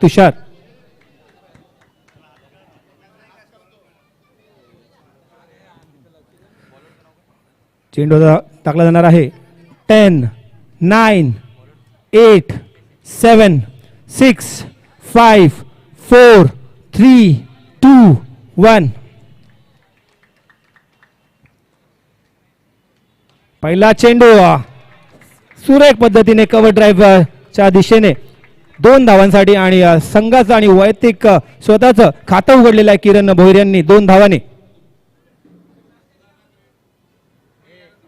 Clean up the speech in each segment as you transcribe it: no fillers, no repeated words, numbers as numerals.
तुषार. चेंडू टाकला जाणार आहे. 10 9 8 7 6 5 4 3 2 1. पहिला चेंडू सुरेख पद्धतीने कव्हर ड्राईव्हच्या दिशेने 2 धावांसाठी आणि संघाचं आणि वैयक्तिक स्वतःचं खातं उघडलेलं आहे किरण भोईर यांनी 2 धावांनी.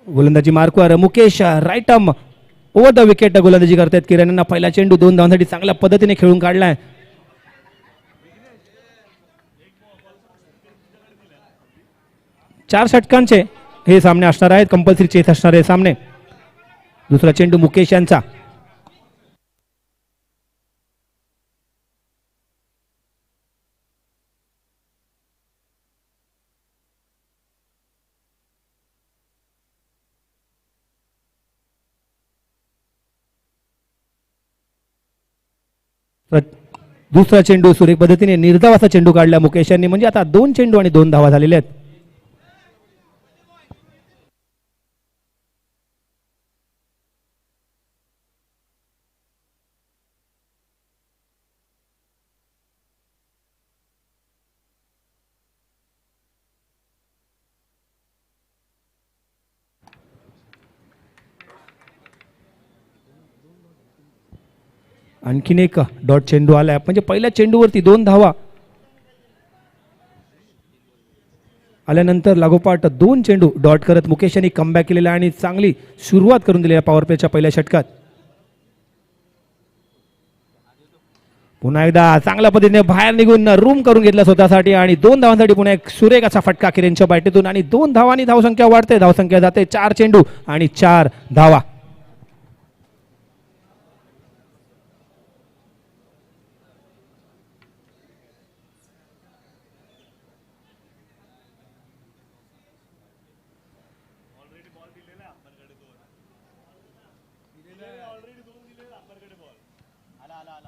गोलंदाजी मार्कवर Mukesh right arm over the wicket गोलंदाजी करतात. किरण यांना पहिला चेंडू 2 धावांसाठी चांगल्या पद्धतीने खेळून काढलाय. चार षटकांचे हे सामने असणार आहेत. कंपल्सरी चेस असणारे सामने. दुसरा चेंडू मुकेश यांचा. दुसरा चेंडू सुरेख पद्धतीने निर्धाव असा चेंडू काढला मुकेश यांनी. म्हणजे आता 2 चेंडू आणि 2 धावा झालेल्या आहेत. आणखीन एक डॉट चेंडू आलाय. म्हणजे पहिल्या चेंडूवरती 2 धावा आल्यानंतर लागोपाठ 2 चेंडू डॉट करत मुकेश यांनी कमबॅक केलेला आणि चांगली सुरुवात करून दिली पॉवर प्लेच्या पहिल्या षटकात. पुन्हा एकदा चांगल्या पद्धतीने बाहेर निघून रूम करून घेतला स्वतःसाठी आणि 2 धावांसाठी पुन्हा एक सुरेख असा फटका किरणच्या बॅटीतून आणि 2 धावांनी धावसंख्या वाढते. धावसंख्या जाते 4 चेंडू आणि 4 धावा.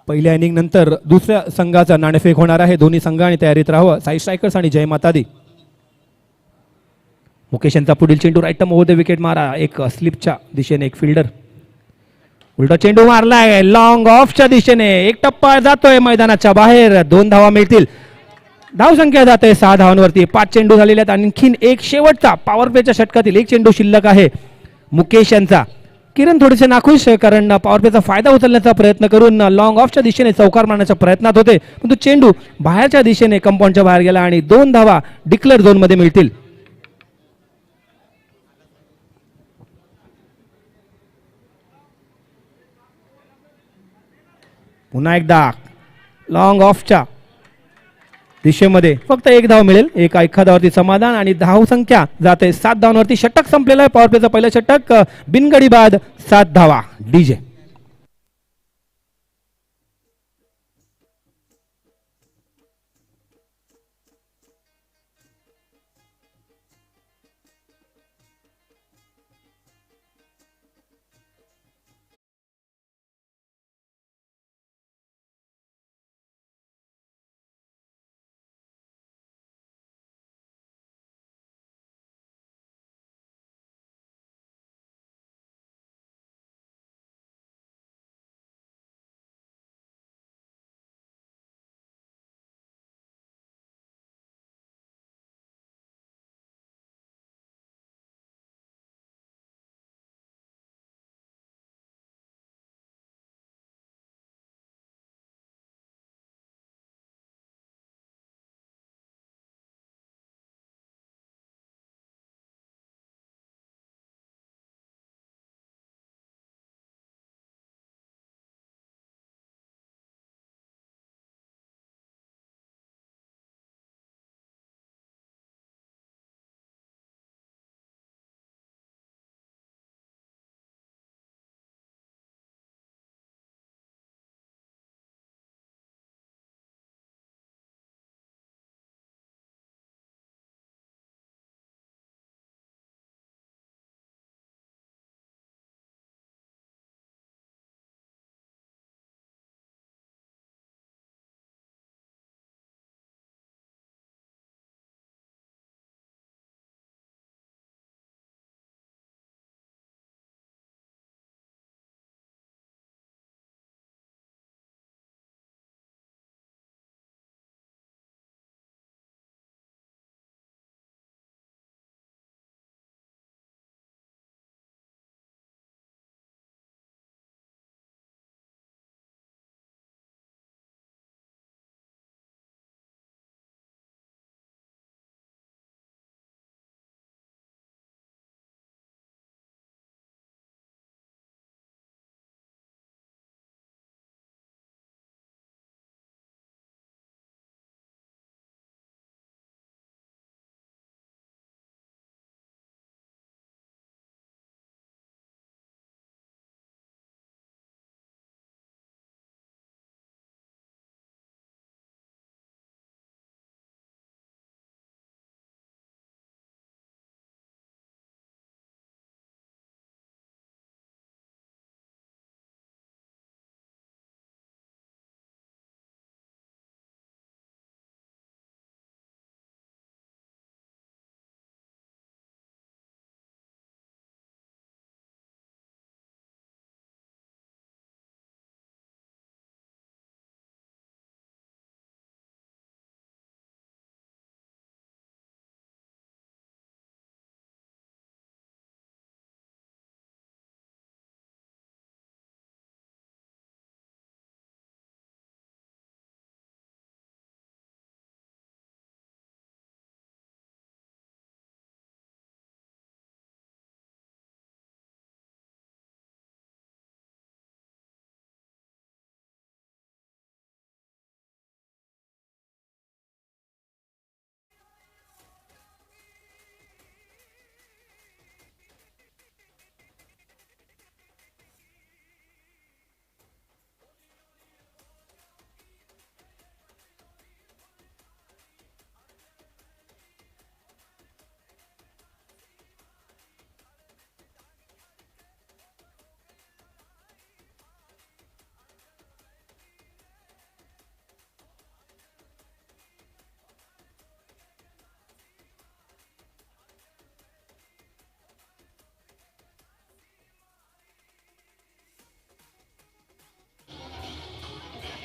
पहिल्या इनिंग नंतर दुसऱ्या संघाचा नाणेफेक होणार आहे. दोन्ही संघांनी तयारीत राहावं. साई स्ट्रायकर्स आणि जय मातादी. मुकेश यांचा पुढील चेंडू right arm over the wicket मारा. एक स्लिपच्या दिशेने एक फिल्डर उलटा चेंडू मारलाय लॉंग ऑफच्या दिशेने. एक टप्पा जातोय मैदानाच्या बाहेर. 2 धावा मिळतील. धावसंख्या जाते 6 धावांवरती. 5 चेंडू झालेले आहेत. आणखीन एक शेवटचा पॉवर प्लेच्या षटकातील एक चेंडू शिल्लक आहे मुकेश यांचा. किरण थोडेसे नाखुश कारण पॉवर प्लेचा फायदा उचलण्याचा प्रयत्न करून लॉंग ऑफच्या दिशेने चौकार मारण्याच्या प्रयत्नात होते. पण तो चेंडू बाहेरच्या दिशेने कंपाऊंडच्या बाहेर गेला आणि 2 धावा डिक्लेअर झोन मध्ये मिळतील. पुन्हा एकदा लॉंग ऑफच्या दिशेमध्ये फक्त 1 धाव मिळेल. एका धावावरती समाधान आणि धावसंख्या जाते 7 धावांवरती. षटक संपलेलं आहे. पॉवर प्लेचं पहिलं षटक बिनगडी बाद 7 धावा. डीजे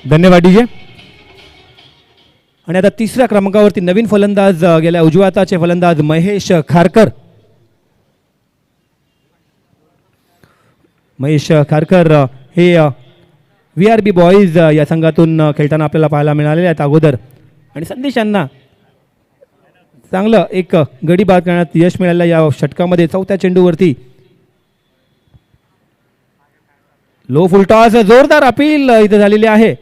धन्यवाद डीजे. आणि आता तिसऱ्या क्रमांकावरती नवीन फलंदाज गेल्या उजव्या हाताचे फलंदाज महेश खारकर. महेश खारकर हे VRB बॉईज या संघातून खेळताना आपल्याला पाहायला मिळालेले आहेत अगोदर. आणि संदेश यांना चांगलं एक गडी बाद करण्यात यश मिळालं या षटकामध्ये. चौथ्या चेंडूवरती लो फुलटॉस, जोरदार अपील इथं झालेली आहे,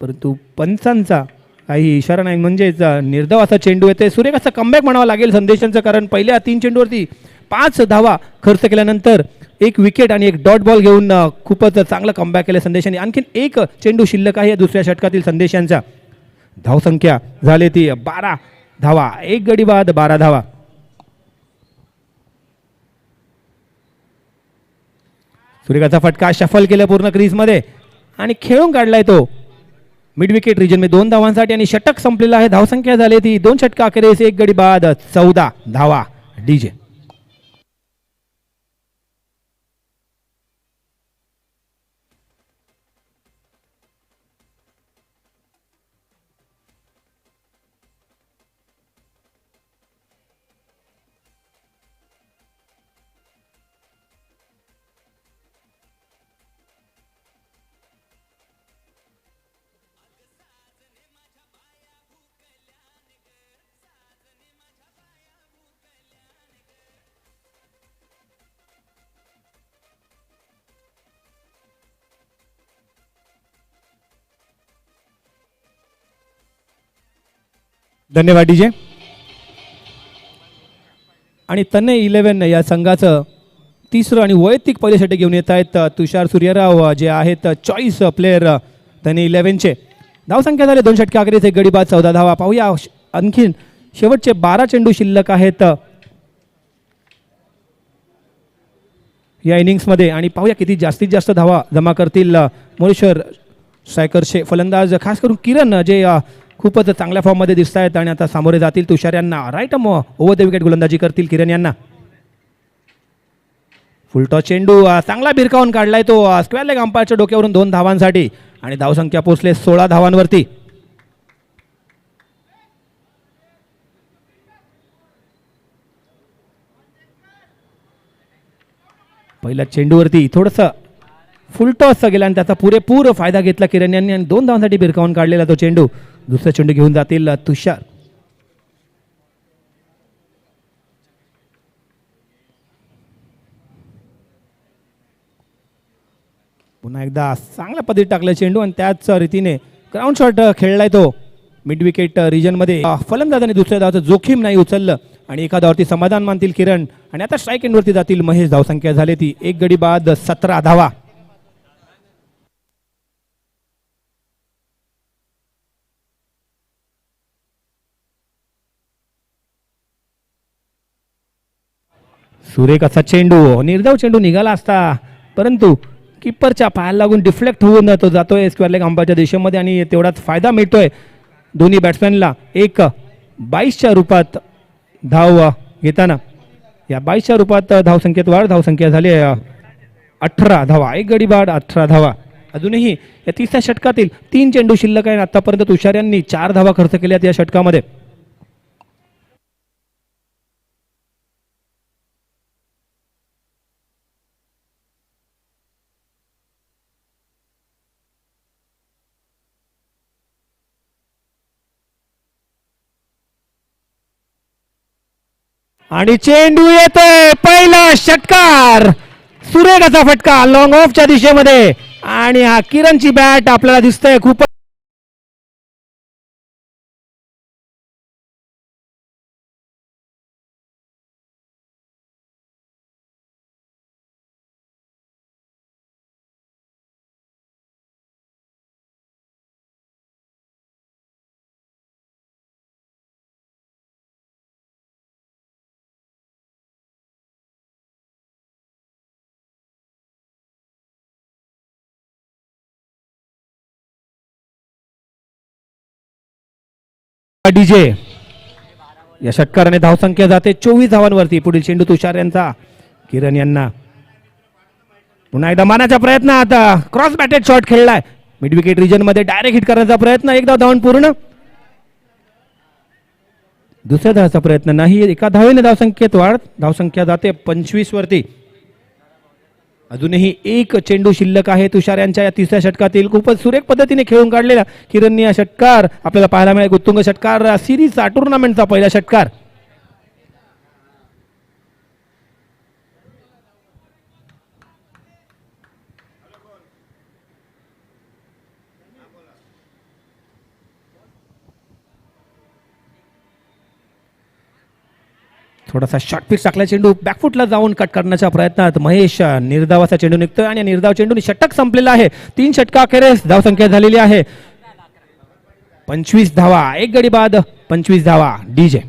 परंतु पंचांचा काही इशारा नाही, म्हणजेच निर्धाव असा चेंडू येते. सुरेख असा कमबॅक म्हणावं लागेल संदेशांचं, कारण पहिल्या 3 चेंडूवरती 5 धावा खर्च केल्यानंतर 1 विकेट आणि 1 डॉट बॉल घेऊन खूपच चांगलं कमबॅक केलं संदेशांनी. आणखीन 1 चेंडू शिल्लक आहे दुसऱ्या षटकातील संदेशांचा. धावसंख्या झाली ती 12 धावा, 1 गडी बाद, 12 धावा. सुरेखाचा फटका शफल केलं पूर्ण क्रीजमध्ये आणि खेळून काढलाय तो मिड विकेट रिजन मध्ये 2 धावांसाठी आणि षटक संपलेला आहे. धावसंख्या झाली ती 2 षटका अखेरीस 1 गडी बाद, 14 धावा. डीजे. धन्यवाद डीजे. आणि तन्ने 11 या संघाचं तिसरं आणि वैयक्तिक पहिले षटक घेऊन येत आहेत तुषार सूर्यराव, जे आहेत चॉईस प्लेयर तन्ने 11चे. धावसंख्या झाली 2 षटका अखेरीस 1 गडी बाद, 14 धावा. पाहूया आणखीन शेवटचे 12 चेंडू शिल्लक आहेत या इनिंग्समध्ये आणि पाहूया किती जास्तीत जास्त धावा जमा करतील मोरेश्वर स्ट्रायकरचे फलंदाज, खास करून किरण, जे खूपच चांगल्या फॉर्ममध्ये दिसत आहेत आणि आता सामोरे जातील तुषार यांना. राईट ओव्हर द विकेट गोलंदाजी करतील किरण यांना. फुलटॉस चेंडू चांगला भिरकावून काढलाय तो स्क्वेअर लेग अंपायरच्या डोक्यावरून 2 धावांसाठी आणि धावसंख्या पोहोचले 16 धावांवरती. पहिल्या चेंडूवरती थोडंसं फुलटॉस गेला आणि त्याचा पुरेपूर फायदा घेतला किरण यांनी आणि 2 धावांसाठी भिरकावून काढलेला तो चेंडू. दुसरा चेंडू घेऊन जातील तुषार. पुन्हा एकदा चांगल्या पद्धतीत टाकला चेंडू आणि त्याच रीतीने ग्राउंड शॉट खेळलाय तो मिड विकेट रिजनमध्ये. फलंदाजाने दुसऱ्या धावाचं जोखीम नाही उचललं आणि एका धावावरती समाधान मानतील किरण आणि आता स्ट्राईक एंडवरती जातील महेश. धावसंख्या झाली ती 1 गडी बाद, 17 धावा. सुरेख असा चेंडू, निर्धाव चेंडू निघाला असता, परंतु किपरच्या पायाला लागून डिफ्लेक्ट होऊन तो जातोय स्क्वेअर लेग अंपायरच्या दिशेमध्ये आणि तेवढाच फायदा मिळतोय दोन्ही बॅट्समॅनला. 22च्या रूपात धाव घेताना या 22च्या रूपात धावसंख्येत वाढ. धावसंख्या झाली 18 धावा, 1 गडी बाद, 18 धावा. अजूनही या तिसऱ्या षटकातील 3 चेंडू शिल्लक आहे. आतापर्यंत तुषार यांनी 4 धावा खर्च केल्यात या षटकामध्ये. आणि चेंडू येतोय, पहिला षटकार, सुरेख असा फटका लॉंग ऑफच्या दिशेमध्ये आणि हा किरणची बॅट आपल्याला दिसतंय खूप डीजे. या षटकाराने धावसंख्या जाते 24 धावांवरती. पुढील चेंडू तुषार यांचा, किरण यांना पुन्हा एकदा मारण्याचा प्रयत्न, आता क्रॉस बॅटेड शॉट खेळलाय मिड विकेट रिजन मध्ये डायरेक्ट हिट करण्याचा प्रयत्न, एकदा धावून पूर्ण. दुसऱ्या धावाचा प्रयत्न नाही, एका धावेने धावसंख्येत वाढ, धावसंख्या जाते 25 वरती. अजूनही एक चेंडू शिल्लक आहे तुषार यांच्या या तिसऱ्या षटकातील. खूपच सुरेख पद्धतीने खेळून काढलेला किरणनी हा षटकार आपल्याला पाहायला मिळेल. उत्तुंग षटकार, सिरीजचा टुर्नामेंटचा पहिला षटकार. थोडासा शॉर्ट पिच टाकला चेंडू बॅकफुटला जाऊन कट करण्याच्या प्रयत्नात महेश निर्धावाचा चेंडू निघतोय आणि निर्धाव चेंडूने षटक संपलेला आहे. 3 षटका अखेरीस धावसंख्या झालेली आहे 25 धावा. एक गडी बाद 25 धावा. डीजे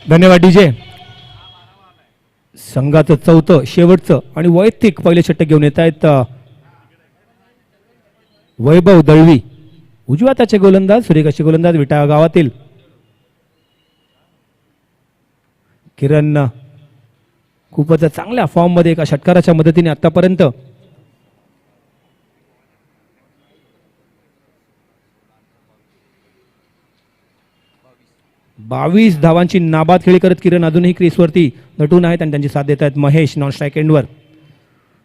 धन्यवाद डीजे. संघाचं चौथं शेवटचं आणि वैयक्तिक पहिले षटक घेऊन येत आहेत वैभव दळवी. उजव्या त्याचे गोलंदाज, सुरेख असे गोलंदाज विटा गावातील. किरण खूपच चांगल्या फॉर्म मध्ये एका षटकाराच्या मदतीने आतापर्यंत 22 धावांची नाबाद खेळी करत किरण अजूनही क्रीजवरती नटून आहेत आणि त्यांची साथ देत आहेत महेश नॉन स्ट्राईक एंडवर.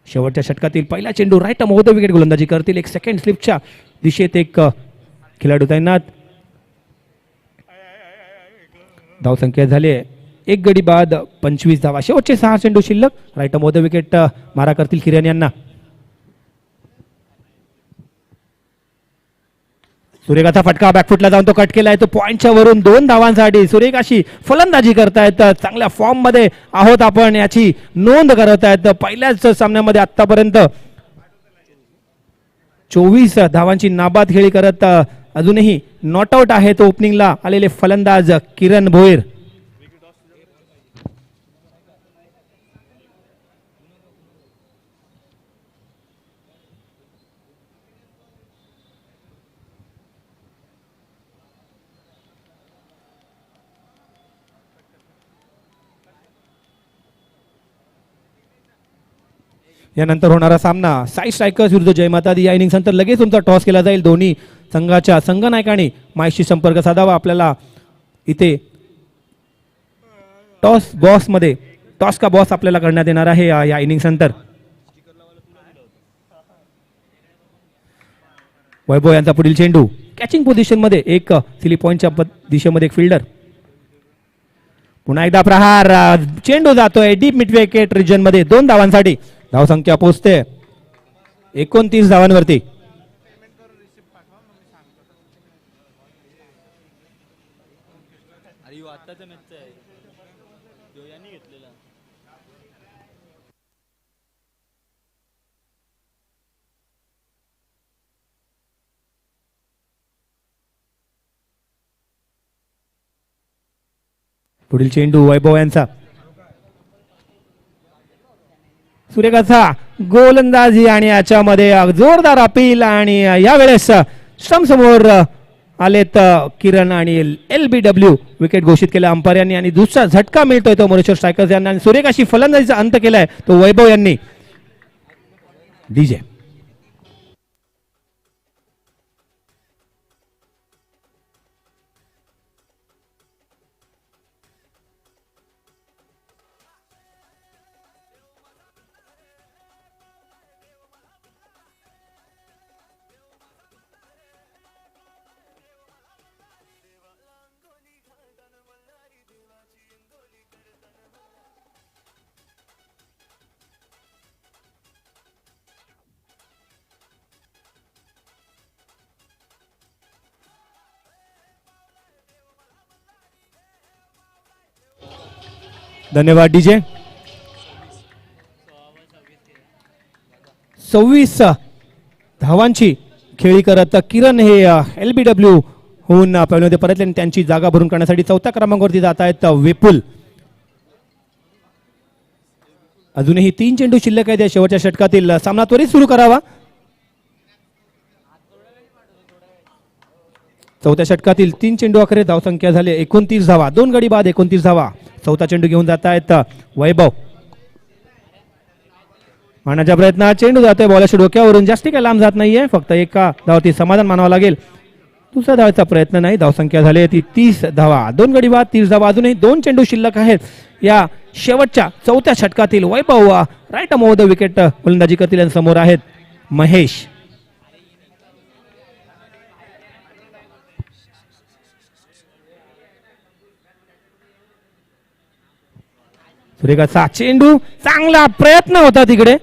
शेवटच्या षटकातील पहिला चेंडू right arm over the wicket गोलंदाजी करतील. एक सेकंड स्लिपच्या दिशेत एक खेळाडू तैनात. धावसंख्या झाली एक गडी बाद 25 धावा. शेवटचे 6 चेंडू शिल्लक. Right arm over the wicket मारा करतील किरण यांना. सुरेखाचा फटका बॅकफुटला जाऊन तो कट केलाय. तो पॉइंटच्या वरून 2 धावांसाठी सुरेख अशी फलंदाजी करतायत. चांगल्या फॉर्म मध्ये आहोत आपण याची नोंद करत आहेत. पहिल्याच सामन्यामध्ये आतापर्यंत 24 धावांची नाबाद खेळी करत अजूनही नॉट आउट आहे तो ओपनिंगला आलेले फलंदाज किरण भोईर. यानंतर होणारा सामना साई स्ट्रायकर्स विरुद्ध जयमाता दी. या इनिंग्स नंतर लगेच तुमचा टॉस केला जाईल. दोन्ही संघाच्या संघनायकांनी माईशी संपर्क साधावा. आपल्याला इथे टॉस बॉस मध्ये टॉस का बॉस आपल्याला करण्यात येणार आहे या इनिंग्स नंतर. वैभव यांचा पुढील चेंडू कॅचिंग पोझिशन मध्ये एक सिली पॉइंटच्या दिशेमध्ये एक फिल्डर. पुन्हा एकदा प्रहार. चेंडू जातोय डीप मिड विकेट रिजन मध्ये 2 धावांसाठी. धावसंख्या पोहोचते 29 धावांवरती. पुढील चेंडू वैभव यांचा. सुरेखाचा गोलंदाजी आणि याच्यामध्ये जोरदार अपील आणि यावेळेस स्टंप समोर आलेत किरण आणि LBW विकेट घोषित केला अंपायर यांनी आणि दुसरा झटका मिळतोय तो मोरेश्वर स्ट्रायकर्स यांना आणि सुरेख अशी फलंदाजीचा अंत केलाय तो वैभव यांनी. डीजे धन्यवाद डीजे. 26 धावांची खेळी करत किरण हे LBW होऊन पहिल्यांदा परतले आणि त्यांची जागा भरून करण्यासाठी चौथ्या क्रमांकावरती जात आहेत विपुल. अजूनही 3 चेंडू शिल्लक आहेत. शेवटच्या षटकातील सामना त्वरित सुरू करावा. चौथ्या षटकातील 3 चेंडू अखेर धावसंख्या झाले 29 धावा. 2 गडी बाद 29 धावा. चौथा चेंडू घेऊन जात आहेत वैभव. मारण्याचा प्रयत्न, चेंडू जातोय बॉलाच्या डोक्यावरून, जास्ती काही लांब जात नाहीये, फक्त एका धावाती समाधान मानावं लागेल. दुसऱ्या धावाचा प्रयत्न नाही. धावसंख्या झाली ती 30 धावा. 2 गडी बाद 30 धावा. अजूनही 2 चेंडू शिल्लक आहेत. या शेवटच्या चौथ्या षटकातील वैभव राईट ओव्हर द विकेट फलंदाजी करतील आणि समोर आहेत महेश. सुरेखाचा चेंडू, चांगला प्रयत्न होता तिकडे,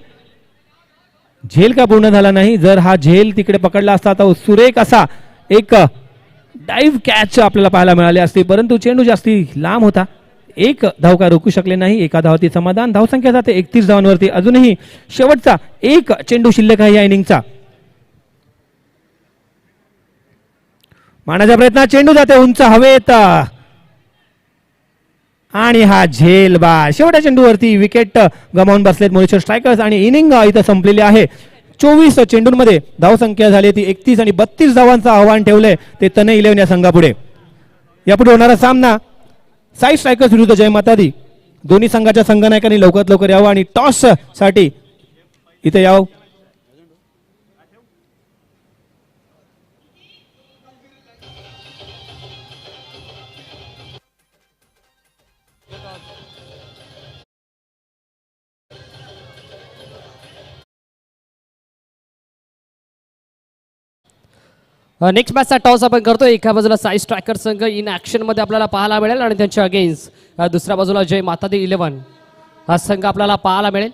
झेल का पूर्ण झाला नाही. जर हा झेल तिकडे पकडला असता तर सुरेख असा एक डाईव्ह कॅच आपल्याला पाहायला मिळाली असती, परंतु चेंडू जास्ती लांब होता. एक धाव का रोखू शकले नाही. एका धावाती समाधान. धावसंख्या जाते 31 धावांवरती. अजूनही शेवटचा एक चेंडू शिल्लक आहे या इनिंगचा. मारण्याचा प्रयत्न, चेंडू जाते उंच हवेत आणि हा झेल बा. शेवटच्या चेंडूवरती विकेट गमावून बसलेत मॉरिशस स्ट्रायकर्स आणि इनिंग इथं संपलेली आहे. 24 चेंडूंमध्ये धावसंख्या झाली ती 31 आणि 32 धावांचं आव्हान ठेवलंय ते तनय 11 या संघापुढे. यापुढे होणारा सामना साई स्ट्रायकर्स विरुद्ध जय माता दी. दोन्ही संघाच्या संघनायकांनी लवकरात लवकर यावं आणि टॉस साठी इथे यावं. नेक्स्ट मॅचचा टॉस आपण करतोय. एका बाजूला साई स्ट्रायकर संघ इन ऍक्शन मध्ये आपल्याला पाहायला मिळेल आणि त्यांच्या अगेन्स्ट दुसऱ्या बाजूला जय माता दी 11 हा संघ आपल्याला पाहायला मिळेल.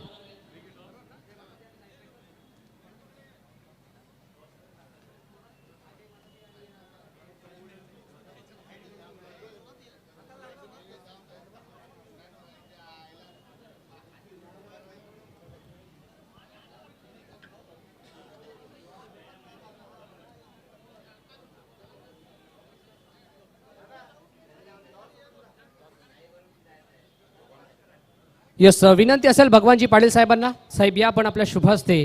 यस, विनंती असेल भगवानजी पाटील साहेबांना, साहेब या पण आपल्या शुभ हस्ते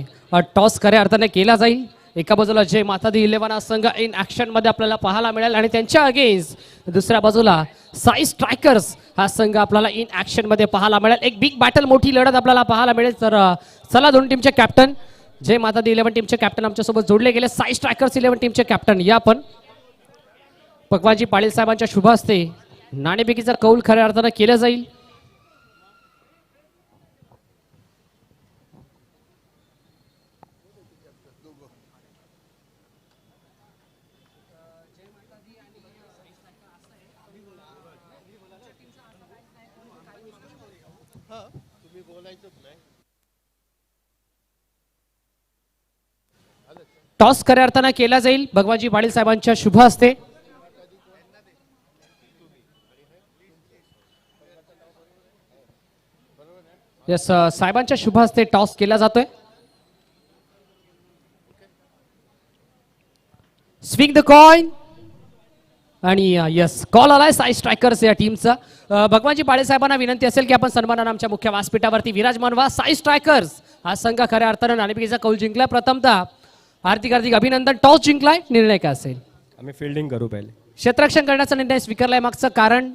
टॉस खऱ्या अर्थाने केला जाईल. एका बाजूला जय माता दी 11 हा संघ इन ऍक्शन मध्ये आपल्याला पाहायला मिळेल आणि त्यांच्या अगेन्स्ट दुसऱ्या बाजूला साई स्ट्रायकर्स हा संघ आपल्याला इन ऍक्शन मध्ये पाहायला मिळेल. एक बिग बॅटल, मोठी लढत आपल्याला पाहायला मिळेल. तर चला दोन टीमचे कॅप्टन, जय माता दी 11 टीमचे कॅप्टन आमच्यासोबत जोडले गेले. साई स्ट्रायकर्स 11 टीमचे कॅप्टन या पण भगवानजी पाटील साहेबांच्या शुभ हस्ते नाणेफेकीचा कौल खऱ्या अर्थाने केला जाईल. टॉस खऱ्या अर्थाने केला जाईल भगवानजी पाटील साहेबांच्या शुभ हस्ते. यस, साहेबांच्या शुभ हस्ते टॉस केला जातोय. स्विंग द कॉइन आणि यस, कॉल आलाय साई स्ट्रायकर्स या टीमचा. भगवानजी पाटील साहेबांना विनंती असेल की आपण सन्मानानं आमच्या मुख्य व्यासपीठावरती विराजमान व्हा. साई स्ट्रायकर्स हा संघ खऱ्या अर्थानं नाणेफेकीचा कौल जिंकला. प्रथमतः हार्दिक हार्दिक अभिनंदन. टॉस जिंकलाय, निर्णय काय असेल? आम्ही फिल्डिंग करू पहिले. क्षेत्ररक्षण करण्याचा निर्णय स्वीकारलाय, मागचं कारण?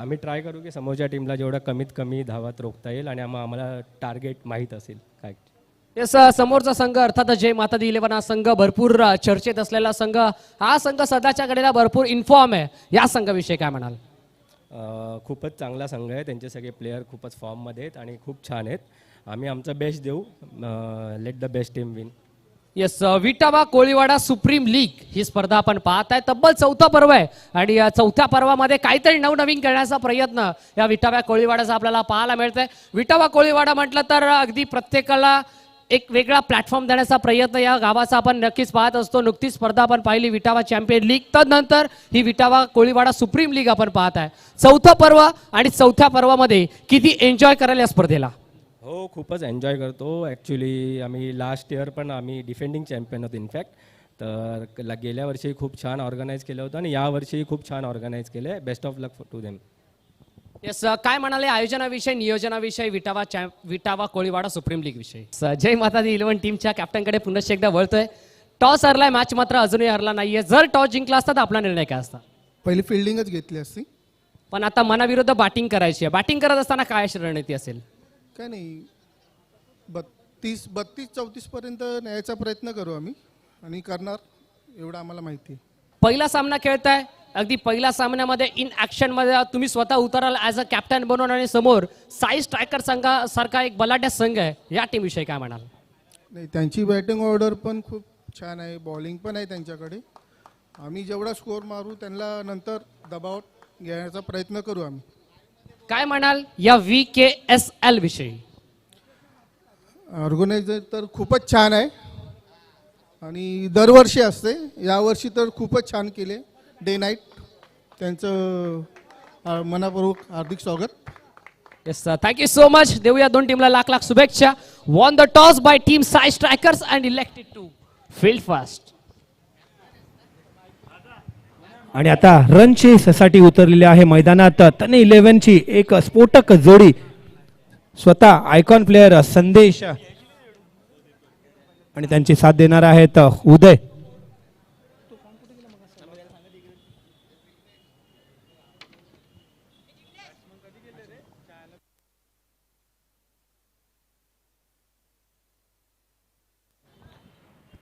आम्ही ट्राय करू की समोरच्या टीमला जेवढं कमीत कमी धावात रोखता येईल आणि आम्हाला टार्गेट माहीत असेल काय. येस, समोरचा संघ अर्थात जय माता दी 11 हा संघ भरपूर चर्चेत असलेला संघ. हा संघ सध्याच्या घडीला भरपूर इन्फॉर्म आहे. या संघाविषयी काय म्हणाल? खूपच चांगला संघ आहे. त्यांचे सगळे प्लेयर खूपच फॉर्ममध्ये आहेत आणि खूप छान आहेत. आम्ही आमचा बेस्ट देऊ. Let the best team win. Yes, Vitawa Koliwada supreme league ही स्पर्धा आपण पाहताय. तब्बल 4था पर्व आहे आणि या 4थ्या पर्वामध्ये काहीतरी नवनवीन करण्याचा प्रयत्न या विटावा कोळीवाड्याचा आपल्याला पाहायला मिळतंय. विटावा कोळीवाडा म्हटलं तर अगदी प्रत्येकाला एक वेगळा प्लॅटफॉर्म देण्याचा प्रयत्न या गावाचा आपण नक्कीच पाहत असतो. नुकतीच स्पर्धा आपण पाहिली विटावा चॅम्पियन लीग, तदनंतर ही विटावा कोळीवाडा सुप्रीम लीग आपण पाहत आहे. चौथं पर्व आणि चौथ्या पर्वामध्ये किती एन्जॉय करायला या स्पर्धेला? हो, खूपच एन्जॉय करतो. ॲक्च्युली आम्ही लास्ट इयर पण आम्ही डिफेंडिंग चॅम्पियन होतो इनफॅक्ट. तर गेल्या वर्षी खूप छान ऑर्गनाईज केलं होतं आणि यावर्षी खूप छान ऑर्गनाईज केलं आहे. Best of luck to them. Yes, काय म्हणाले आयोजनाविषयी, नियोजनाविषयी, विटावा कोळीवाडा सुप्रीम लीग विषयी? जय माता दी 11 टीमच्या कॅप्टनकडे पुन्हा एकदा वळतोय. टॉस हरलाय, मॅच मात्र अजूनही हरला नाहीये. जर टॉस जिंकला असता तर आपला निर्णय काय असता? पहिली फिल्डिंगच घेतली असती. पण आता मनाविरुद्ध बॅटिंग करायची आहे. बॅटिंग करत असताना काय अशी रणनीती असेल? काय नाही, 32-34 पर्यंत न्यायचा प्रयत्न करू आम्ही आणि करणार, एवढं आम्हाला माहिती आहे. पहिला सामना खेळताय, अगदी पहिल्या सामन्यामध्ये इन ऍक्शन मध्ये तुम्ही स्वतः उतराल ॲज अ कॅप्टन बनवून आणि समोर साई स्ट्रायकर संघासारखा एक बलाढ्य संघ आहे. या टीम विषयी काय म्हणाल? नाही, त्यांची बॅटिंग ऑर्डर पण खूप छान आहे, बॉलिंग पण आहे त्यांच्याकडे. आम्ही जेवढा स्कोअर मारू त्यांना नंतर दबाव घेण्याचा प्रयत्न करू आम्ही. काय म्हणाल या VKSL विषयी? ऑर्गनायझर तर खूपच छान आहे आणि दरवर्षी असते, यावर्षी तर खूपच छान केले. डे नाईट त्यांचं मनापूर्वक हार्दिक स्वागत. Yes, thank you so much. देऊया दोन टीमला लाख लाख शुभेच्छा. Won the toss by team Sai strikers and elected to field first. आणि आता रन चेससाठी उतरलेले आहे मैदानात तने 11 ची एक स्फोटक जोडी. स्वतः आयकॉन प्लेयर संदेश आणि त्यांची साथ देणार आहेत उदय.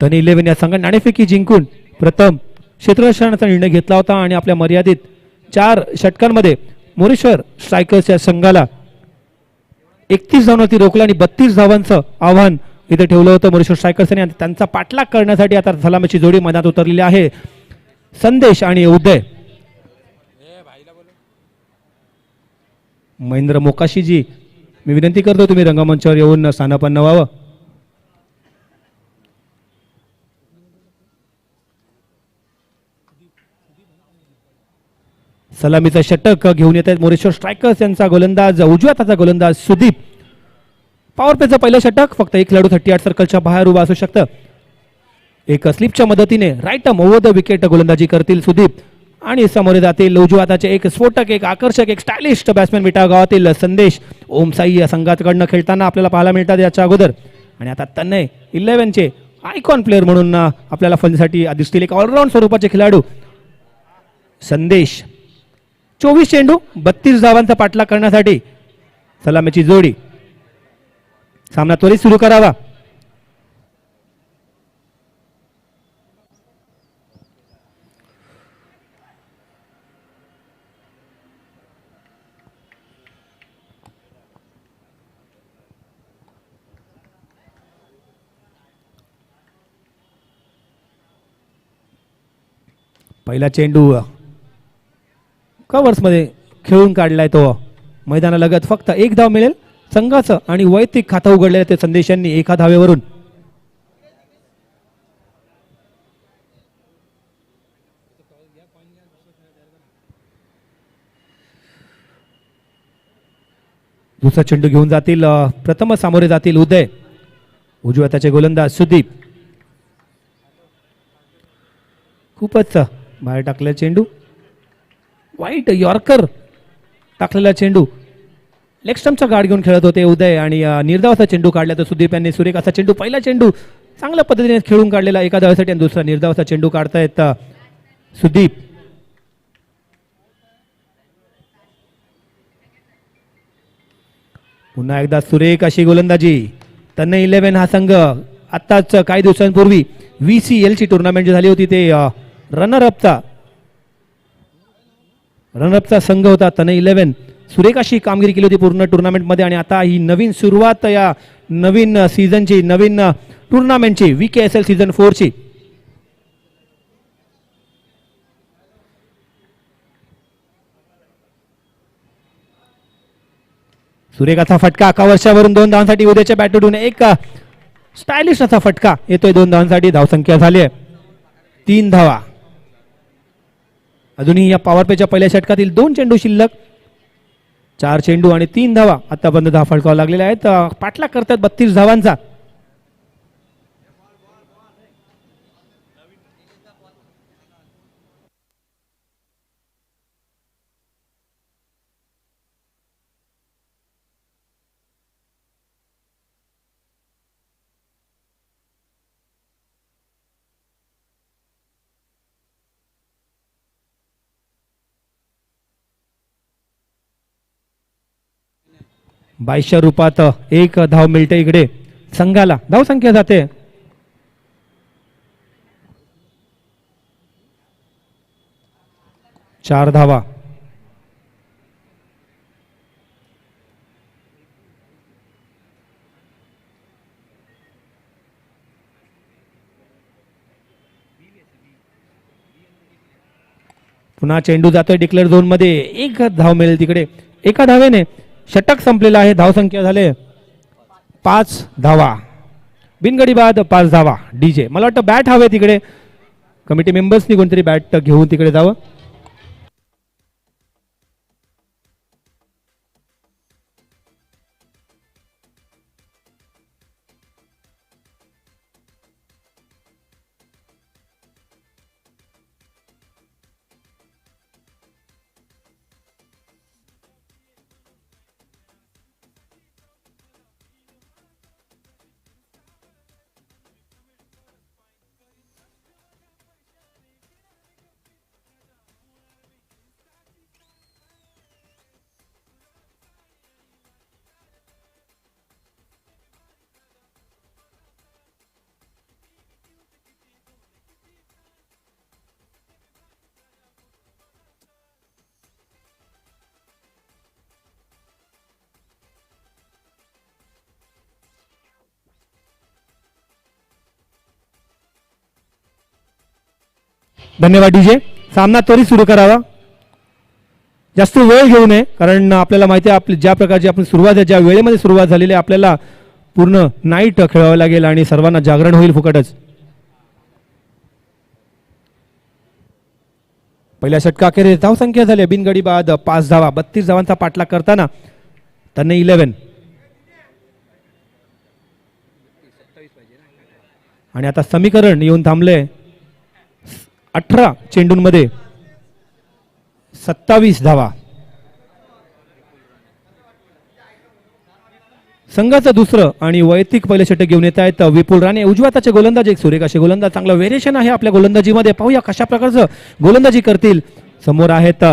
तने 11 या संघाने नाणेफेकी जिंकून प्रथम क्षेत्ररक्षणाचा निर्णय घेतला होता आणि आपल्या मर्यादित 4 षटकांमध्ये मोरेश्वर स्ट्रायकर्सच्या संघाला 31 धावांवरती रोखला आणि 32 धावांचं आव्हान इथे ठेवलं होतं मोरेश्वर स्ट्रायकर्सने. आणि त्यांचा पाठलाग करण्यासाठी आता सलामीची जोडी मैदानात उतरलेली आहे, संदेश आणि उदय. महेंद्र मोकाशीजी, मी विनंती करतो तुम्ही रंगमंचावर येऊन स्थानापन्न व्हावं. सलामीचं षटक घेऊन येत आहेत मोरेश्वर स्ट्रायकर्स यांचा गोलंदाज उजव्या हाताचा गोलंदाज सुदीप. पॉवर प्लेचं पहिलं षटक, फक्त एक खेळाडू 38 सर्कलच्या बाहेर उभा असू शकतं. एक स्लिपच्या मदतीने right arm over the wicket गोलंदाजी करतील सुदीप आणि समोर जातील उजव्या हाताचे एक स्फोटक, एक आकर्षक, एक स्टायलिश बॅट्समॅन विटा गावातील संदेश ओमसाई या संघाकडनं खेळताना आपल्याला पाहायला मिळतात याच्या अगोदर. आणि आता तन्मय 11 चे आयकॉन प्लेअर म्हणून आपल्याला फलंदाजीसाठी दिसतील एक ऑलराऊंड स्वरूपाचे खेळाडू संदेश. 24 चेंडू 32 धावांचा पाठलाग करण्यासाठी सलामीची जोडी. सामना त्वरित सुरू करावा. पहिला चेंडू कव्हर्स मध्ये खेळून काढलाय तो. मैदानालगत फक्त एक धाव मिळेल संघाचं आणि वैयक्तिक खातं उघडलेलं ते संदेशांनी एका धावेवरून. दुसरा चेंडू घेऊन जातील प्रथम सामोरे जातील उदय. उजव्या हाताचे गोलंदाज सुदीप. खूपच बाहेर टाकलेला चेंडू, वाईट यॉर्कर टाकलेला चेंडू. लेग स्टंपचा गाड घेऊन खेळत होते उदय आणि निर्धावाचा चेंडू काढला तर सुदीप यांनी सुरेख असा चेंडू, पहिला चेंडू चांगल्या पद्धतीने खेळून काढलेला एका धावेसाठी आणि दुसरा निर्धावाचा चेंडू काढतायत सुदीप. पुन्हा एकदा सुरेख अशी गोलंदाजी. तन्मय 11 हा संघ आत्ताच काही दिवसांपूर्वी VCL ची टुर्नामेंट जी झाली होती ते रनरअपचा संघ होता तन्मय 11. सुरेख अशी कामगिरी केली होती पूर्ण टुर्नामेंटमध्ये आणि आता ही नवीन सुरुवात या नवीन सीझनची, नवीन टुर्नामेंटची, VKSL सीझन 4 ची. सुरेखाचा फटका, 11 वर्षावरून 2 धावांसाठी उद्याच्या बॅटवरून एक स्टायलिश असा फटका येतोय 2 धावांसाठी. धावसंख्या झाली आहे 3 धावा. अजूनही या पॉवर प्लेच्या पहिल्या षटकातील 2 चेंडू शिल्लक. 4 चेंडू आणि 3 धावा आतापर्यंत धाव फळकावा लागलेल्या आहेत. पाठलाग करतात 32 धावांचा. बाईसच्या रूपात 1 धाव मिळते इकडे संघाला. धावसंख्या जाते 4 धावा. पुन्हा चेंडू जातोय डिक्लेअर झोन मध्ये. 1 धाव मिळेल तिकडे. एका धावेने षटक संपलेला आहे. धावसंख्या झाले 5 धावा. बिनगडी बाद 5 धावा. डीजे मला वाटतं बॅट हवे तिकडे. कमिटी मेंबर्सनी कोणतरी बॅट घेऊन तिकडे जावं. धन्यवाद डीजे. सामना त्वरित सुरू करावा. जास्त वेळ घेऊ नये कारण आपल्याला माहिती आहे आपली ज्या प्रकारची आपण सुरुवात आहे ज्या वेळेमध्ये सुरुवात झालेली आहे आपल्याला पूर्ण नाईट खेळावं लागेल आणि सर्वांना जागरण होईल फुकटच. पहिल्या षटकाखेरीज धावसंख्या झाली बिनगडी बाद 5 धावा. 32 धावांचा पाठलाग करताना त्यांनी 11 आणि आता समीकरण येऊन थांबले 18 चेंडूंमध्ये 27 धावा. संघाचं दुसरं आणि वैयक्तिक पहिले षटक घेऊन येत आहेत विपुल राणे. उजव्या हाताचे गोलंदाज एक सुरेख असे गोलंदाज. चांगलं व्हेरिएशन आहे आपल्या गोलंदाजीमध्ये. पाहूया कशा प्रकारचं गोलंदाजी करतील. समोर आहेत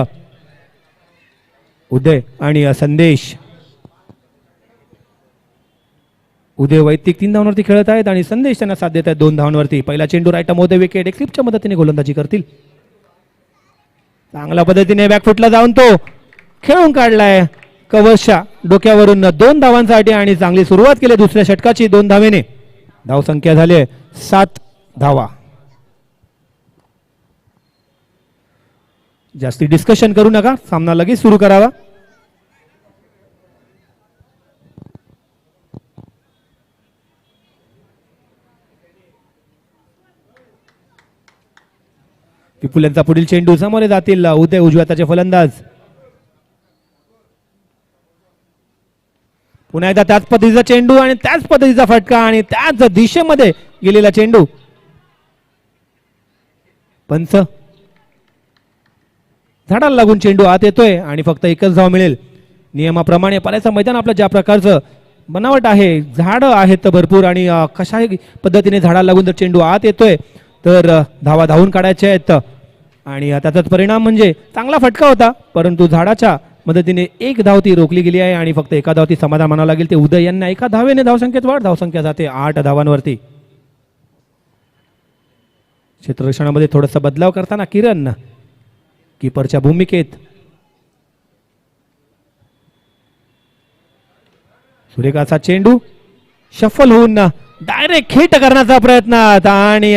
उदय आणि संदेश. उदय वैयक्तिक 3 धावांवरती खेळत आहेत आणि संदेश त्यांना साथ देत आहेत 2 धावांवरती. पहिला चेंडू राईट मोदे विकेट. एक स्लिपच्या मदतीने गोलंदाजी करतील. चांगल्या पद्धतीने बॅकफुटला जाऊन तो खेळून काढलाय कवचच्या डोक्यावरून 2 धावांसाठी आणि चांगली सुरुवात केली दुसऱ्या षटकाची 2 धावेने. धावसंख्या झाली 7 धावा. जास्ती डिस्कशन करू नका. सामना लगेच सुरू करावा. विपुल यांचा पुढील चेंडू समोर जातील उदय उजव्या हाताचे फलंदाज. पुन्हा एकदा त्याच पद्धतीचा चेंडू आणि त्याच पद्धतीचा फटका आणि त्याच दिशेमध्ये गेलेला चेंडू. पंच झाडाला लागून चेंडू आत येतोय आणि फक्त एकच धाव मिळेल. नियमाप्रमाणे पाण्याचं मैदान आपलं ज्या प्रकारचं बनावट आहे झाड आहेत भरपूर आणि कशा पद्धतीने झाडाला लागून जर चेंडू आत येतोय तर धावा धावून काढायच्या आहेत आणि त्याचाच परिणाम म्हणजे चांगला फटका होता परंतु झाडाच्या मदतीने 1 धाव ती रोखली गेली आहे आणि फक्त एका धावती समाधान मानावं लागेल. ते उदय यांना एका धावेने धावसंख्येत वाढ. धावसंख्या जाते 8 धावांवरती. क्षेत्ररक्षणामध्ये थोडासा बदलाव करताना किरण कीपरच्या भूमिकेत. सुरेखाचा चेंडू शफल होऊन डायरेक्ट हिट करण्याचा प्रयत्न आणि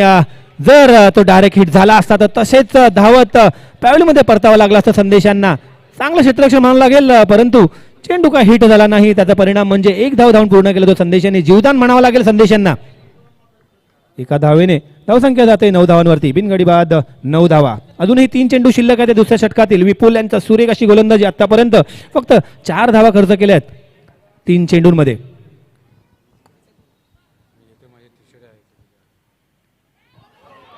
जर तो डायरेक्ट हिट झाला असता तर तसेच धावत पॅव्हलिनमध्ये परतावं लागलं असतं संदेशांना. चांगलं क्षेत्ररक्षण म्हणावं लागेल परंतु चेंडू का हिट झाला नाही. त्याचा परिणाम म्हणजे 1 धाव धावून पूर्ण केलं तो संदेशांनी. जीवदान म्हणावं लागेल संदेशांना. एका धावेने धावसंख्या जाते 9 धावांवरती. बिनगडी बाद 9 धावा. अजूनही 3 चेंडू शिल्लक आहे दुसऱ्या षटकातील. विपुल यांचा सुरेख अशी गोलंदाजी आतापर्यंत फक्त 4 धावा खर्च केल्यात 3 चेंडूंमध्ये.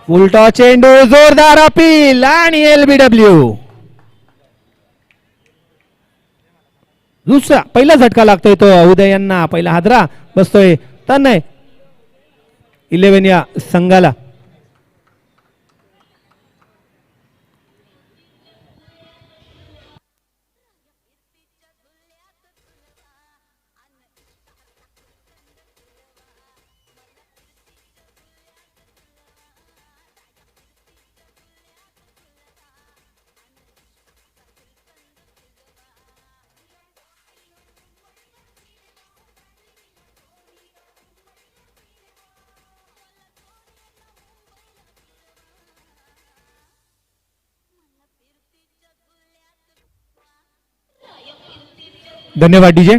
फुलटॉस चेंडू, जोरदार अपील आणि एलबीडब्ल्यू. दुसरा पहिला झटका लागतोय तो उदय यांना. पहिला हादरा बसतोय तन्मय 11 या संघाला. धन्यवाद डीजे.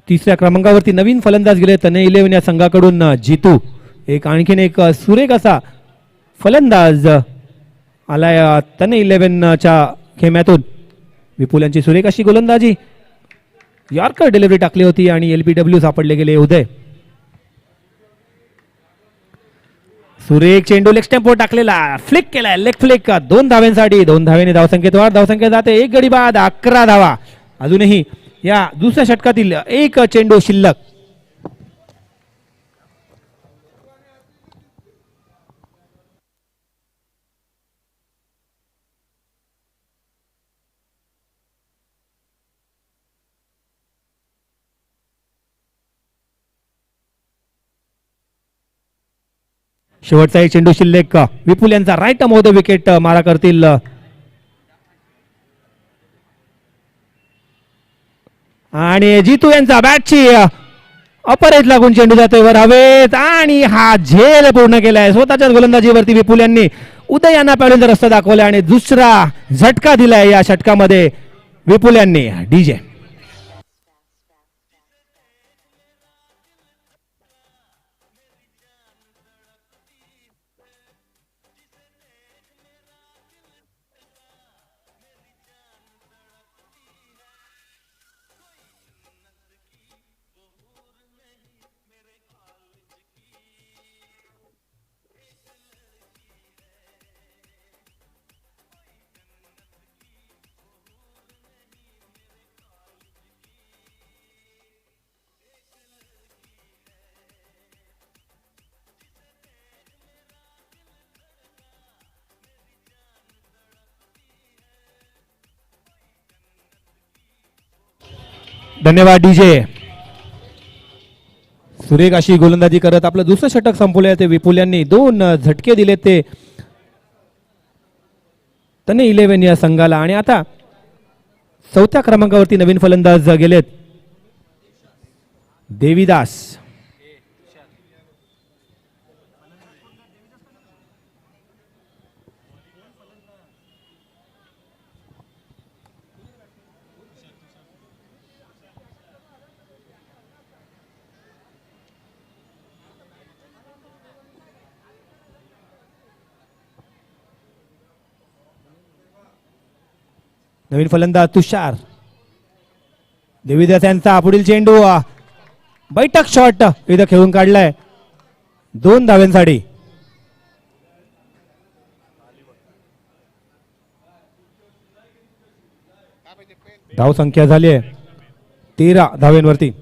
तिसऱ्या क्रमांकावरती नवीन फलंदाज गेले तने 11 या संघाकडून जितू. एक आणखीन एक सुरेख असा फलंदाज आलाय तने 11 च्या खेम्यातून. विपुल यांची सुरेख अशी गोलंदाजी, यॉर्कर डिलिव्हरी टाकली होती आणि एलबीडब्ल्यू सापडले गेले उदय. सुरेख चेंडू लेग स्टंपवर टाकलेला, फ्लिक केलाय, लेग फ्लिक. 2 धाव्यांसाठी 2 धावेने धावसंख्येत वाढ. धावसंख्या जाते 1 गडी बाद 11 धावा. अजूनही या दुसऱ्या षटकातील 1 चेंडू शिल्लक. शेवटचा 1 चेंडू शिल्लक. विपुल यांचा right arm off the wicket मारा करतील. आणि जितू यांचा बॅटची अपर एज लागून चेंडू जातोय वर हवेत आणि हा झेल पूर्ण केलाय. स्वतःच्याच गोलंदाजीवरती विपुल यांनी उदय यांना पहिल्यांदा रस्ता दाखवला आणि दुसरा झटका दिलाय या षटकामध्ये विपुल यांनी. डीजे धन्यवाद डीजे. सुरेख अशी गोलंदाजी करत आपलं दुसरं षटक संपवलं. ते विपुल यांनी 2 झटके दिले ते तने 11 या संघाला. आणि आता 4थ्या क्रमांकावरती नवीन फलंदाज गेलेत देवीदास. नवीन फलंदाज तुषार. देवीदास यांचा पुढील चेंडू बैठक शॉट इथं खेळून काढलाय 2 धाव्यांसाठी. धाव संख्या झाली आहे 13 धाव्यांवरती.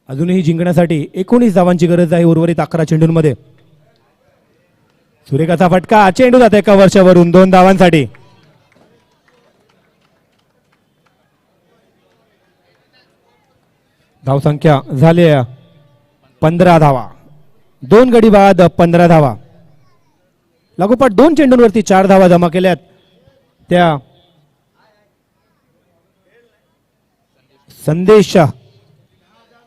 अजूनही जिंकण्यासाठी 19 धावांची गरज आहे उर्वरित 11 चेंडूंमध्ये. सुरेखाचा फटका, चेंडू जाते एका वर्षावरून 2 धावांसाठी. धावसंख्या झाली 15 धावा. 2 गडी बाद 15 धावा. लागोपाठ 2 चेंडूंवरती 4 धावा जमा केल्यात त्या संदेश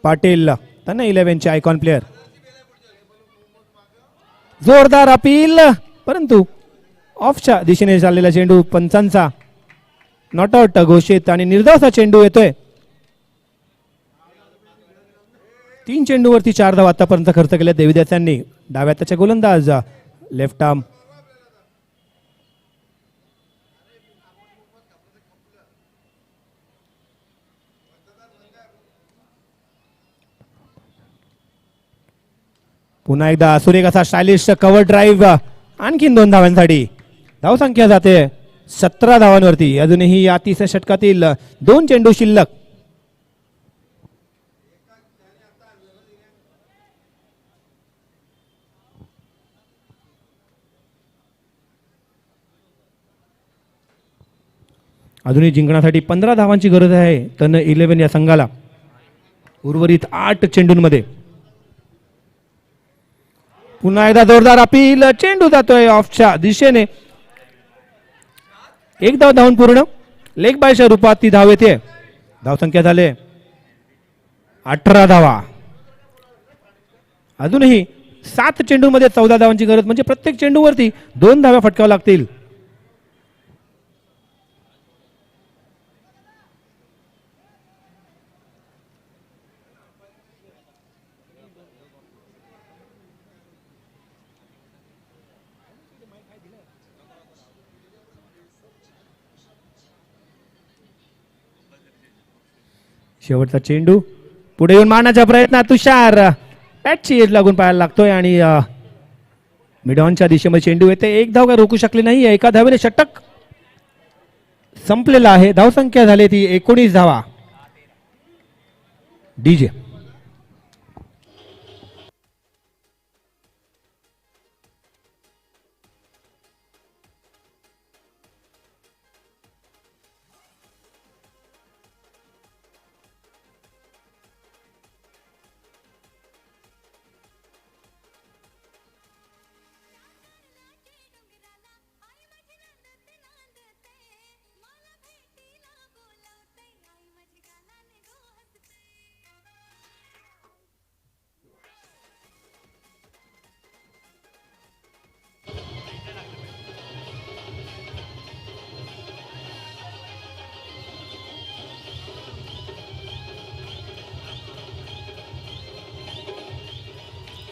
पाटील त्यांना 11 चे आयकॉन प्लेयर. जोरदार अपील, परंतु ऑफच्या दिशेने चाललेला चेंडू पंचांचा नॉट आउट घोषित आणि निर्धावचा चेंडू येतोय. 3 चेंडूवरती 4 धावा आतापर्यंत खर्च केल्या देविदास डाव्या त्याच्या गोलंदाज लेफ्ट आर्म. पुन्हा एकदा सुरेख असा स्टायलिश कव्हर ड्राईव्ह, आणखीन 2 धावांसाठी. धावसंख्या जाते 17 धावांवरती. अजूनही या 30 षटकातील 2 चेंडू शिल्लक. अजूनही जिंकण्यासाठी 15 धावांची गरज आहे तन 11 या संघाला उर्वरित 8 चेंडूंमध्ये. पुन्हा एकदा जोरदार अपील, चेंडू जातोय ऑफच्या दिशेने. 1 धाव धावून पूर्ण. लेग बायच्या रूपात ती धाव येते. धावसंख्या झाले 18 धावा. अजूनही 7 चेंडूमध्ये 14 धावांची गरज, म्हणजे प्रत्येक चेंडूवरती 2 धाव्या फटकाव्या लागतील. शेवटचा चेंडू पुढे येऊन मारण्याचा प्रयत्न. तुषार बॅटची एज लागून पाहायला लागतोय आणि मिडॉनच्या दिशेमध्ये चेंडू येते. 1 धाव काय रोखू शकले नाही. एका धावेने षटक संपलेला आहे. धावसंख्या झाली ती 19 धावा. डीजे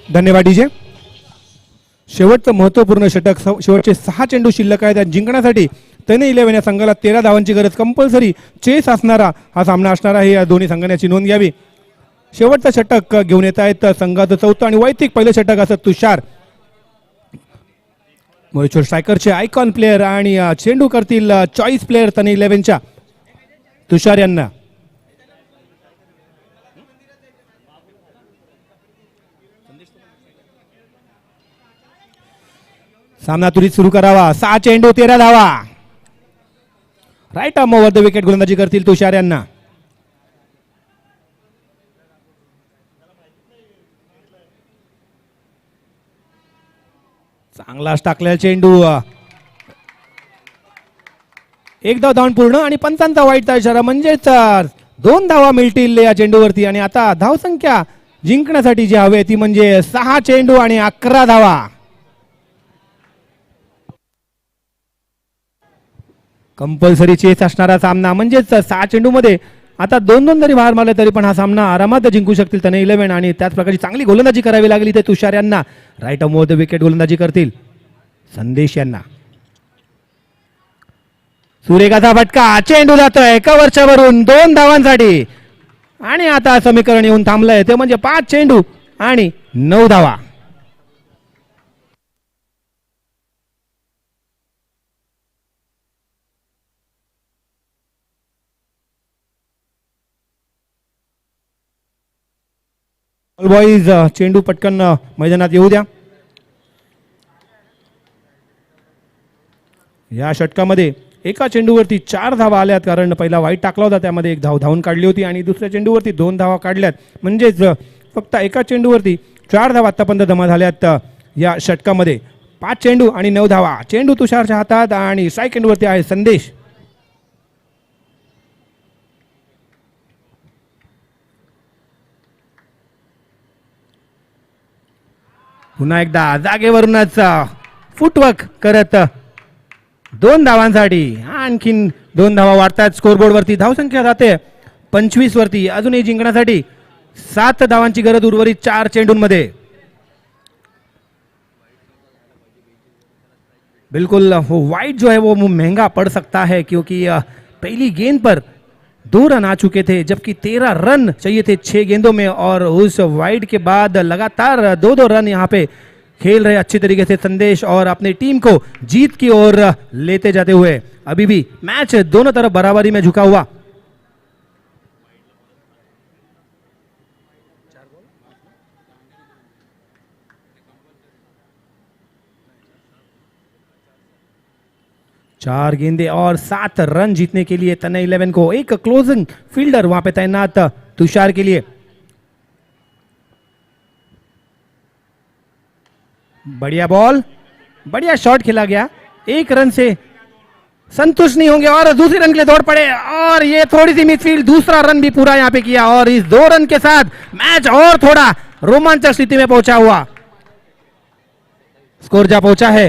धन्यवाद डीजे. शेवटचं महत्वपूर्ण षटक. शेवटचे 6 चेंडू शिल्लक आहेत. जिंकण्यासाठी तने 11 या संघाला 13 धावांची गरज. कंपल्सरी चेस असणारा हा सामना असणार आहे. या दोन्ही संघांची नोंद घ्यावी. शेवटचं षटक घेऊन येत आहेत संघाचं 4थं आणि वैयक्तिक पहिलं षटक असं तुषार मोहिचोर स्ट्रायकरचे आयकॉन प्लेअर आणि चेंडू करतील चॉईस प्लेअर तने 11च्या तुषार यांना. सामना त्वरित सुरू करावा. 6 चेंडू 13 धावा. Right arm over the wicket गोलंदाजी करतील तुषार यांना. चांगलाच टाकलेला चेंडू. 1 धाव धावून पूर्ण आणि पंचांचा वाईटचा इशारा, म्हणजेच 2 धावा मिळतील या चेंडूवरती. आणि आता धावसंख्या जिंकण्यासाठी जी हवी ती म्हणजे 6 चेंडू आणि 11 धावा. कंपल्सरी चेस असणारा सामना, म्हणजेच 6 चेंडूमध्ये आता 2-2 जरी बाहेर मारले तरी पण हा सामना आरामात जिंकू शकतील तने 11. आणि त्याच प्रकारची चांगली गोलंदाजी करावी लागली ते तुषार यांना. Right arm over the wicket गोलंदाजी करतील संदेश यांना. सुरेखाचा फटका, चेंडू जातोय कव्हरच्या वरून 2 धावांसाठी. आणि आता समीकरण येऊन थांबलंय ते म्हणजे 5 चेंडू आणि 9 धावा. बॉईज चेंडू पटकन मैदानात येऊ द्या. या षटकामध्ये एका चेंडूवरती 4 धावा आल्यात, कारण पहिला वाईट टाकला होता त्यामध्ये 1 धाव धावून काढली होती आणि दुसऱ्या चेंडूवरती 2 धावा काढल्यात. म्हणजेच फक्त एका चेंडूवरती 4 धावा आतापर्यंत जमा झाल्यात या षटकामध्ये. 5 चेंडू आणि 9 धावा. चेंडू तुषारच्या हातात आणि स्ट्राईक एंडवरती आहे संदेश. पुन्हा एकदा जागेवरूनच फुटवर्क करत 2 धावांसाठी आणखीन 2 धावा वाढतात स्कोरबोर्ड वरती. धावसंख्या जाते 25 वरती. अजूनही जिंकण्यासाठी 7 धावांची गरज उर्वरित 4 चेंडूंमध्ये. बिल्कुल वो वाइड जो है वो महंगा पड़ सकता है क्योंकि पहली गेंद पर 2 रन आ चुके थे जबकि 13 रन चाहिए थे 6 गेंदों में और उस वाइड के बाद लगातार 2-2 रन यहाँ पे खेल रहे अच्छी तरीके से संदेश और अपनी टीम को जीत की ओर लेते जाते हुए. अभी भी मैच दोनों तरफ बराबरी में झुका हुआ. चार गेंदे और 7 रन जीतने के लिए तन्ने 11 को. एक क्लोजिंग फील्डर वहां पे तैनात तुषार के लिए. बढ़िया बॉल, बढ़िया शॉट खेला गया. 1 रन से संतुष्ट नहीं होंगे और दूसरे रन के लिए दौड़ पड़े और ये थोड़ी सी मिसफील्ड. दूसरा रन भी पूरा यहां पे किया और इस 2 रन के साथ मैच और थोड़ा रोमांचक स्थिति में पहुंचा हुआ. स्कोर जा पहुंचा है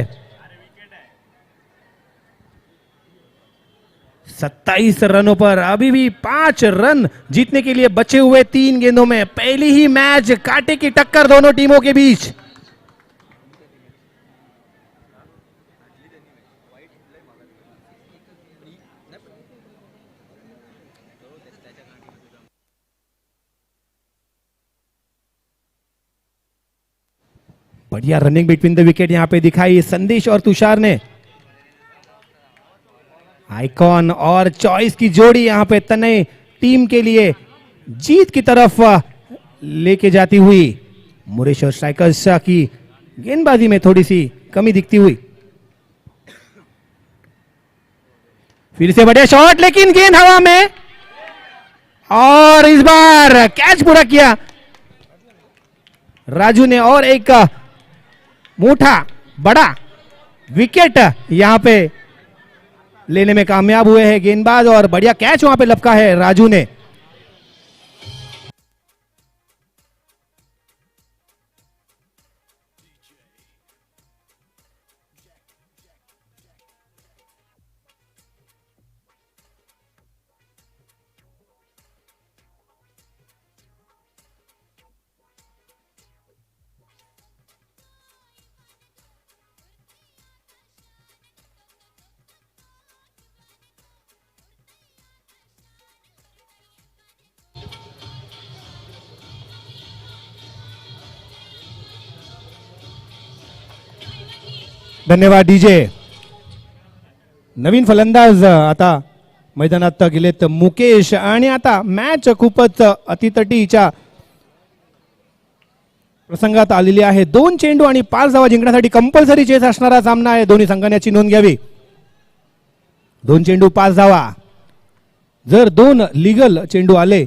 27 रनों पर. अभी भी 5 रन जीतने के लिए बचे हुए 3 गेंदों में. पहली ही मैच कांटे की टक्कर दोनों टीमों के बीच. बढ़िया रनिंग बिटवीन द विकेट यहां पे दिखाई संदेश और तुषार ने. आइकॉन और चॉइस की जोड़ी यहां पे तनय टीम के लिए जीत की तरफ लेके जाती हुई. मुरेश्वर स्ट्राइकर्स की गेंदबाजी में थोड़ी सी कमी दिखती हुई. फिर से बढ़िया शॉट लेकिन गेंद हवा में और इस बार कैच पूरा किया राजू ने और एक मोटा बड़ा विकेट यहां पे लेने में कामयाब हुए हैं गेंदबाज और बढ़िया कैच वहां पे लपका है राजू ने. धन्यवाद डीजे. नवीन फलंदाज आता मैदानात गेलेत मुकेश आणि आता मॅच खूपच अतितटीच्या प्रसंगात आलेली आहे. 2 चेंडू आणि 5 धावा जिंकण्यासाठी कंपल्सरी चेस असणारा सामना आहे. दोन्ही संघांनी याची नोंद घ्यावी. 2 चेंडू 5 धावा. जर 2 लीगल चेंडू आले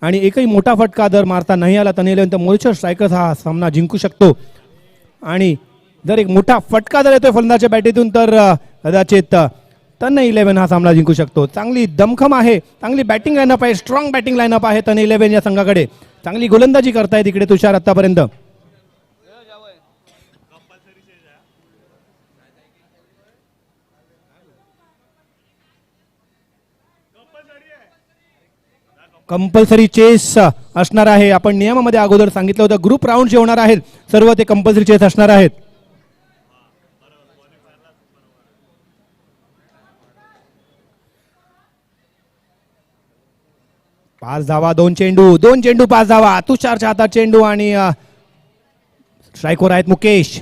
आणि एकही मोठा फटका जर मारता नाही आला तर मोरेश्वर स्ट्रायकर्स हा सामना जिंकू शकतो. आणि जर एक मोठा फटका जर येतोय फलंदाजच्या बॅटीतून तर कदाचित तन्ने 11 हा सामना जिंकू शकतो. चांगली दमखम आहे, चांगली बॅटिंग लाईनअप आहे, स्ट्रॉंग बॅटिंग लाईनअप आहे तन्ने 11 या संघाकडे. चांगली गोलंदाजी करतायत इकडे तुषार आतापर्यंत. कंपल्सरी चेस असणार आहे. आपण नियमामध्ये अगोदर सांगितलं होतं ग्रुप राऊंड जे होणार आहेत सर्व ते कंपल्सरी चेस असणार आहेत. 5 धावा 2 चेंडू 5 धावा. तुषारच्या हातात चेंडू आणि स्ट्राईकवर आहेत मुकेश.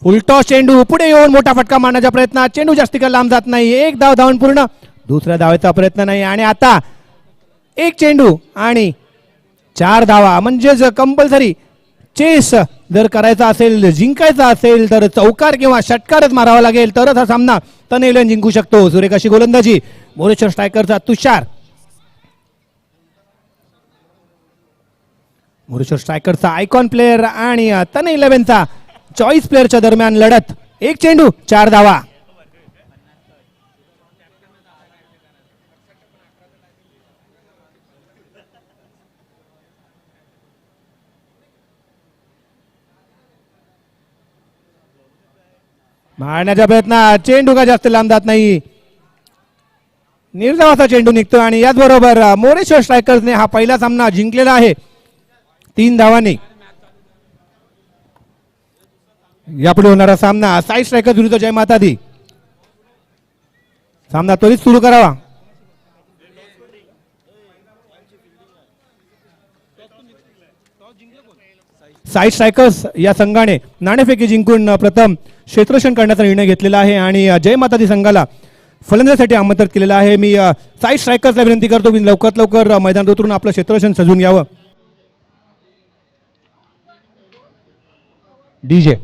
फुलटॉस चेंडू पुढे येऊन मोठा फटका मारण्याचा प्रयत्न. चेंडू जास्ती का लांब जात नाही. 1 धाव धावून पूर्ण. दुसऱ्या धावेचा प्रयत्न नाही आणि आता 1 चेंडू आणि 4 धावा. म्हणजेच कंपल्सरी चेस जर करायचा असेल जिंकायचा असेल तर चौकार किंवा षटकारच मारावा लागेल तरच हा सामना तन्ने 11 जिंकू शकतो. सुरेख अशी गोलंदाजी मोरेश्वर स्ट्रायकरचा तुषार. मोरेश्वर स्ट्रायकरचा आयकॉन प्लेअर आणि तन्ने 11चा चॉईस प्लेअरच्या दरम्यान लढत. 1 चेंडू 4 धावा. मारण्याच्या प्रयत्नात चेंडू का जास्त लांब जात नाही. निर्धावाचा चेंडू निघतो आणि याचबरोबर मोरेश्वर स्ट्रायकर्सने हा पहिला सामना जिंकलेला आहे 3 धावांनी. यापुढे होणारा सामना साई स्ट्रायकर्स विरुद्ध जय माता दी. सामना त्वरित सुरू करावा. साई स्ट्रायकर्स या संघाने नाणेफेकी जिंकून प्रथम क्षेत्ररक्षण करण्याचा निर्णय घेतलेला आहे आणि जय माता दी संघाला फलंदाजीसाठी आमंत्रित केलेलं आहे. मी साई स्ट्रायकर्सला विनंती करतो की लवकरात लवकर मैदानात उतरून आपलं क्षेत्ररक्षण सजून घ्यावं. डीजे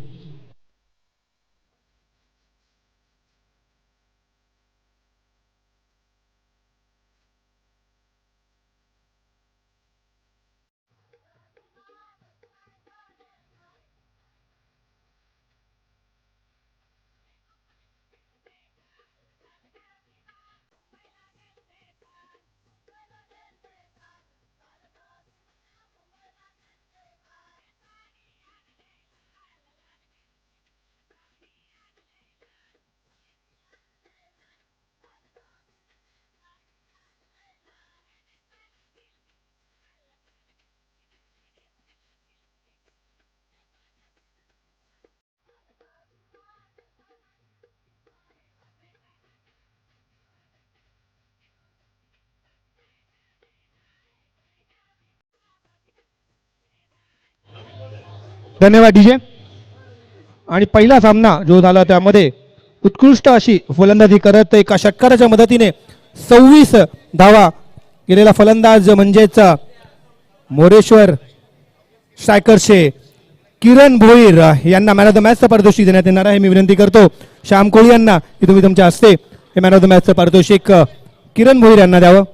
धन्यवाद डीजे. आणि पहिला सामना जो झाला त्यामध्ये उत्कृष्ट अशी फलंदाजी करत एका षटकाराच्या मदतीने 26 धावा केलेला फलंदाज म्हणजेच मोरेश्वर स्ट्रायकर्सचे किरण भोईर यांना मॅन ऑफ द मॅचचं पारितोषिक देण्यात येणार आहे. मी विनंती करतो श्याम कोळी यांना की तुम्ही तुमच्या हस्ते हे मॅन ऑफ द मॅचचं पारितोषिक किरण भोईर यांना द्यावं.